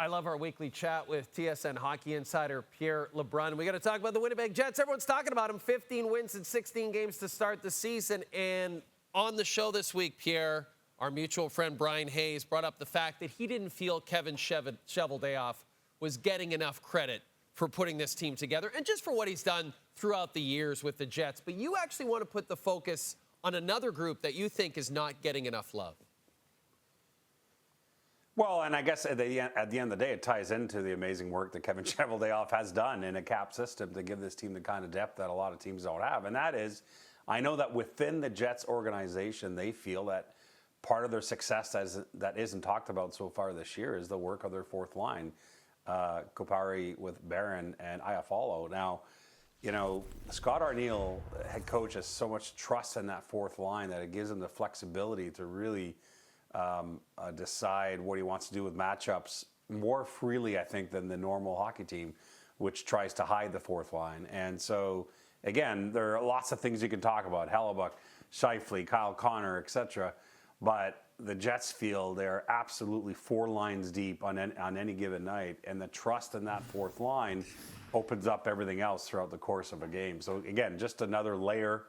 I love our weekly chat with TSN hockey insider Pierre LeBrun. We got to talk about the Winnipeg Jets. Everyone's talking about them. 15 wins in 16 games to start the season. And on the show this week, Pierre, our mutual friend Brian Hayes brought up the fact that he didn't feel Kevin Cheveldayoff was getting enough credit for putting this team together and just for what he's done throughout the years with the Jets. But you actually want to put the focus on another group that you think is not getting enough love. Well, and I guess at the end of the day, it ties into the amazing work that Kevin Cheveldayoff has done in a cap system to give this team the kind of depth that a lot of teams don't have. And that is, I know that within the Jets organization, they feel that part of their success that isn't talked about so far this year is the work of their fourth line, Kopari with Barron and Iafallo. Now, you know, Scott Arniel, head coach, has so much trust in that fourth line that it gives him the flexibility to really decide what he wants to do with matchups more freely, I think, than the normal hockey team, which tries to hide the fourth line. And so, again, there are lots of things you can talk about: Hellebuck, Scheifele, Kyle Connor, etc. But the Jets feel they're absolutely four lines deep on any given night, and the trust in that fourth line opens up everything else throughout the course of a game. So, again, just another layer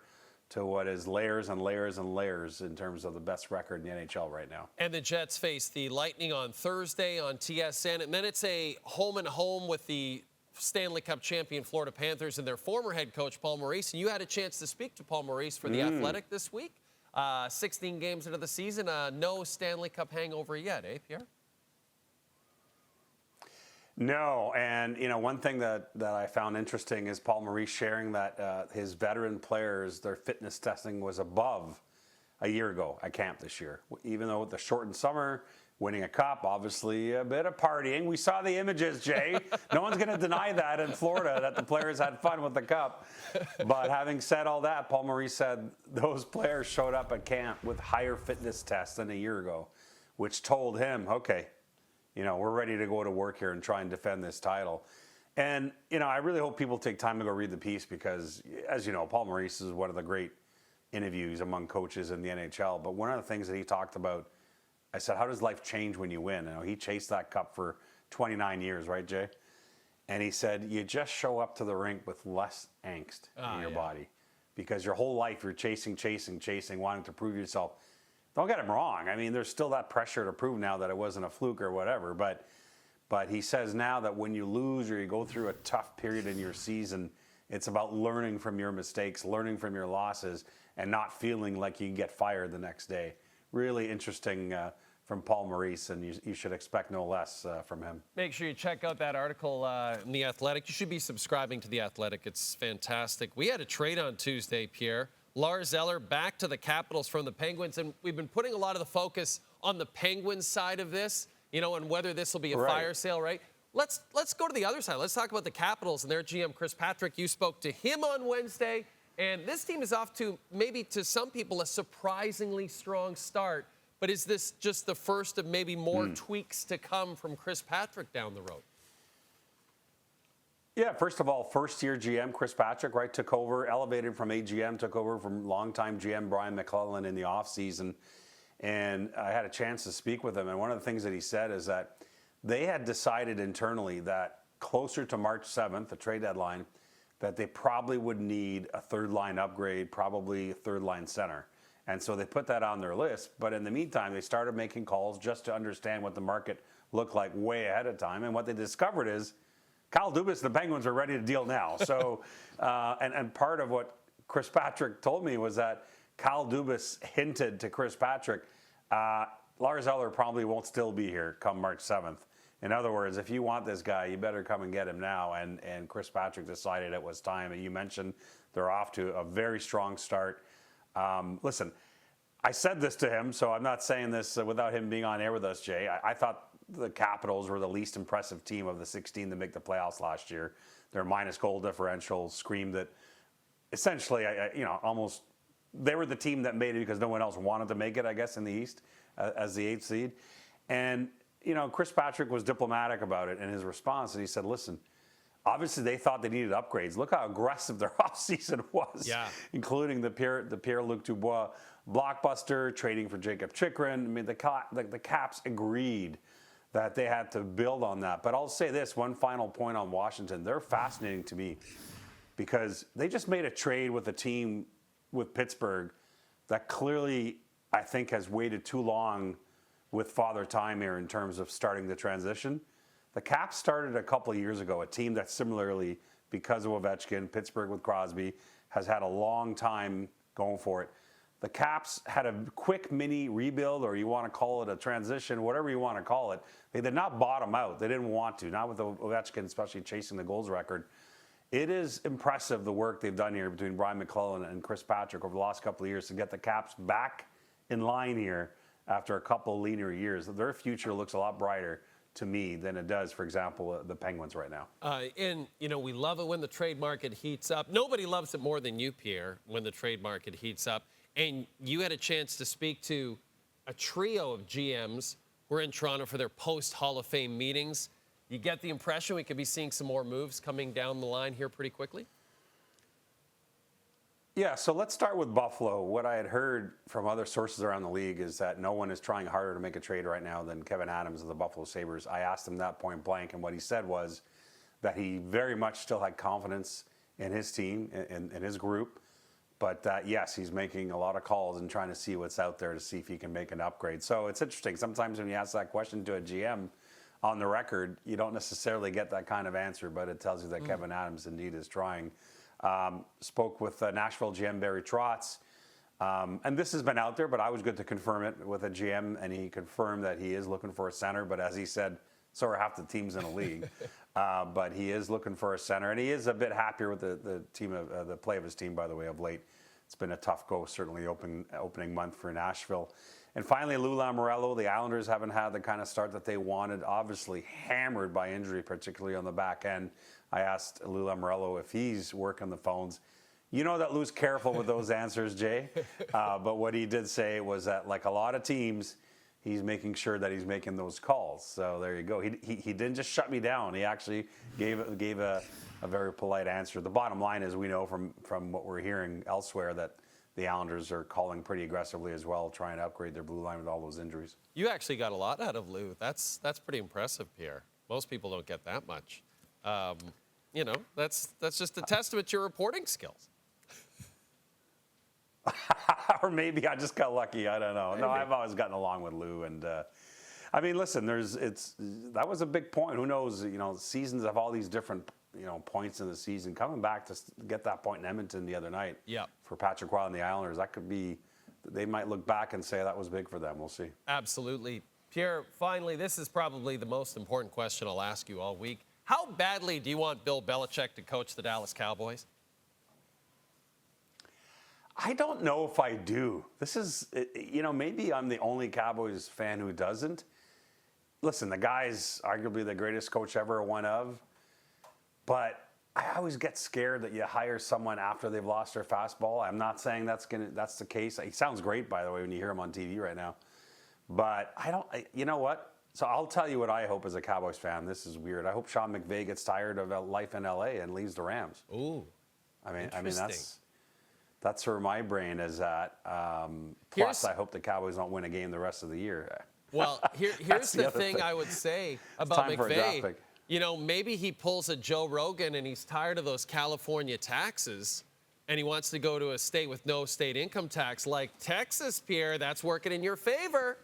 to what is layers and layers and layers in terms of the best record in the NHL right now. And the Jets face the Lightning on Thursday on TSN, and then it's a home-and-home with the Stanley Cup champion Florida Panthers and their former head coach, Paul Maurice. And you had a chance to speak to Paul Maurice for The Athletic this week. 16 games into the season, no Stanley Cup hangover yet, eh, Pierre? No, and you know, one thing that I found interesting is Paul Maurice sharing that his veteran players, their fitness testing was above a year ago at camp this year. Even though with the shortened summer, winning a cup, obviously a bit of partying. We saw the images, Jay. No one's going to deny that in Florida, that the players had fun with the cup. But having said all that, Paul Maurice said those players showed up at camp with higher fitness tests than a year ago, which told him, okay, you know, we're ready to go to work here and try and defend this title. And, you know, I really hope people take time to go read the piece because, as you know, Paul Maurice is one of the great interviews among coaches in the NHL. But one of the things that he talked about, I said, how does life change when you win? You know, he chased that cup for 29 years, right, Jay? And he said, you just show up to the rink with less angst in your body because your whole life you're chasing, wanting to prove yourself. Don't get him wrong. I mean, there's still that pressure to prove now that it wasn't a fluke or whatever. But he says now that when you lose or you go through a tough period in your season, it's about learning from your mistakes, learning from your losses, and not feeling like you can get fired the next day. Really interesting from Paul Maurice, and you should expect no less from him. Make sure you check out that article in The Athletic. You should be subscribing to The Athletic. It's fantastic. We had a trade on Tuesday, Pierre. Lars Eller back to the Capitals from the Penguins, and we've been putting a lot of the focus on the Penguins side of this, you know, and whether this will be a fire sale, right? Let's go to the other side. Let's talk about the Capitals and their GM, Chris Patrick. You spoke to him on Wednesday, and this team is off to, maybe to some people, a surprisingly strong start. But is this just the first of maybe more tweaks to come from Chris Patrick down the road? Yeah, first of all, first-year GM Chris Patrick, right, took over, elevated from AGM, took over from longtime GM Brian McClellan in the offseason. And I had a chance to speak with him, and one of the things that he said is that they had decided internally that closer to March 7th, the trade deadline, that they probably would need a third-line upgrade, probably a third-line center. And so they put that on their list. But in the meantime, they started making calls just to understand what the market looked like way ahead of time. And what they discovered is Kyle Dubas and the Penguins are ready to deal now. So, and part of what Chris Patrick told me was that Kyle Dubas hinted to Chris Patrick, Lars Eller probably won't still be here come March 7th. In other words, if you want this guy, you better come and get him now. And Chris Patrick decided it was time. And you mentioned they're off to a very strong start. Listen, I said this to him, so I'm not saying this without him being on air with us, Jay. I thought the Capitals were the least impressive team of the 16 to make the playoffs last year. Their minus goal differential screamed that essentially, almost they were the team that made it because no one else wanted to make it, I guess, in the East as the 8th seed. And, you know, Chris Patrick was diplomatic about it in his response, and he said, listen, obviously they thought they needed upgrades. Look how aggressive their offseason was, including the Pierre-Luc Dubois blockbuster, trading for Jacob Chychrun. I mean, the Caps agreed that they had to build on that. But I'll say this, one final point on Washington. They're fascinating to me because they just made a trade with a team with Pittsburgh that clearly, I think, has waited too long with Father Time here in terms of starting the transition. The Caps started a couple of years ago, a team that similarly, because of Ovechkin, Pittsburgh with Crosby, has had a long time going for it. The Caps had a quick mini rebuild, or you want to call it a transition, whatever you want to call it. They did not bottom out. They didn't want to, not with Ovechkin, especially chasing the goals record. It is impressive the work they've done here between Brian McClellan and Chris Patrick over the last couple of years to get the Caps back in line here after a couple of leaner years. Their future looks a lot brighter to me than it does, for example, the Penguins right now. And, you know, we love it when the trade market heats up. Nobody loves it more than you, Pierre, when the trade market heats up. And you had a chance to speak to a trio of GMs who are in Toronto for their post-Hall of Fame meetings. You get the impression we could be seeing some more moves coming down the line here pretty quickly? Yeah, so let's start with Buffalo. What I had heard from other sources around the league is that no one is trying harder to make a trade right now than Kevin Adams of the Buffalo Sabres. I asked him that point blank, and what he said was that he very much still had confidence in his team, in his group, but that, yes, he's making a lot of calls and trying to see what's out there to see if he can make an upgrade. So it's interesting. Sometimes when you ask that question to a GM on the record, you don't necessarily get that kind of answer, but it tells you that Kevin Adams indeed is trying. Spoke with Nashville GM Barry Trotz, and this has been out there, but I was good to confirm it with a GM, and he confirmed that he is looking for a center, but as he said, so are half the teams in the league. But he is looking for a center, and he is a bit happier with the team, the play of his team, by the way, of late. It's been a tough go, certainly opening month for Nashville. And finally, Lou Lamoriello. The Islanders haven't had the kind of start that they wanted, obviously hammered by injury, particularly on the back end. I asked Lou Lamoriello if he's working the phones. You know that Lou's careful with those answers, Jay. But what he did say was that, like a lot of teams, he's making sure that he's making those calls. So there you go. He didn't just shut me down. He actually gave a very polite answer. The bottom line is we know from what we're hearing elsewhere that the Islanders are calling pretty aggressively as well, trying to upgrade their blue line with all those injuries. You actually got a lot out of Lou. That's pretty impressive, Pierre. Most people don't get that much. You know, that's just a testament to your reporting skills. Or maybe I just got lucky. I don't know. Maybe. No, I've always gotten along with Lou, and I mean, listen, that was a big point. Who knows? You know, seasons have all these different points in the season. Coming back to get that point in Edmonton the other night, for Patrick Roy and the Islanders, that could be. They might look back and say that was big for them. We'll see. Absolutely, Pierre. Finally, this is probably the most important question I'll ask you all week. How badly do you want Bill Belichick to coach the Dallas Cowboys? I don't know if I do. This is, maybe I'm the only Cowboys fan who doesn't. Listen, the guy's arguably the greatest coach ever, one of. But I always get scared that you hire someone after they've lost their fastball. I'm not saying that's the case. He sounds great, by the way, when you hear him on TV right now. But you know what? So I'll tell you what I hope as a Cowboys fan. This is weird. I hope Sean McVay gets tired of life in LA and leaves the Rams. Ooh. I mean that's where my brain is at. Plus, I hope the Cowboys don't win a game the rest of the year. Well, here's the thing I would say about McVay. You know, maybe he pulls a Joe Rogan and he's tired of those California taxes and he wants to go to a state with no state income tax like Texas, Pierre. That's working in your favor.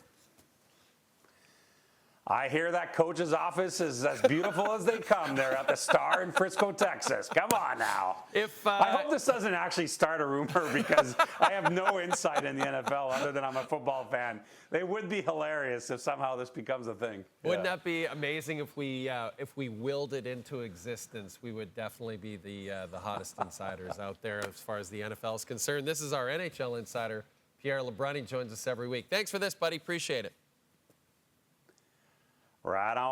I hear that coach's office is as beautiful as they come there at the Star in Frisco, Texas. Come on now. I hope this doesn't actually start a rumor because I have no insight in the NFL other than I'm a football fan. They would be hilarious if somehow this becomes a thing. Wouldn't that be amazing if we willed it into existence? We would definitely be the hottest insiders out there as far as the NFL is concerned. This is our NHL insider, Pierre LeBrun. He joins us every week. Thanks for this, buddy. Appreciate it. Right on.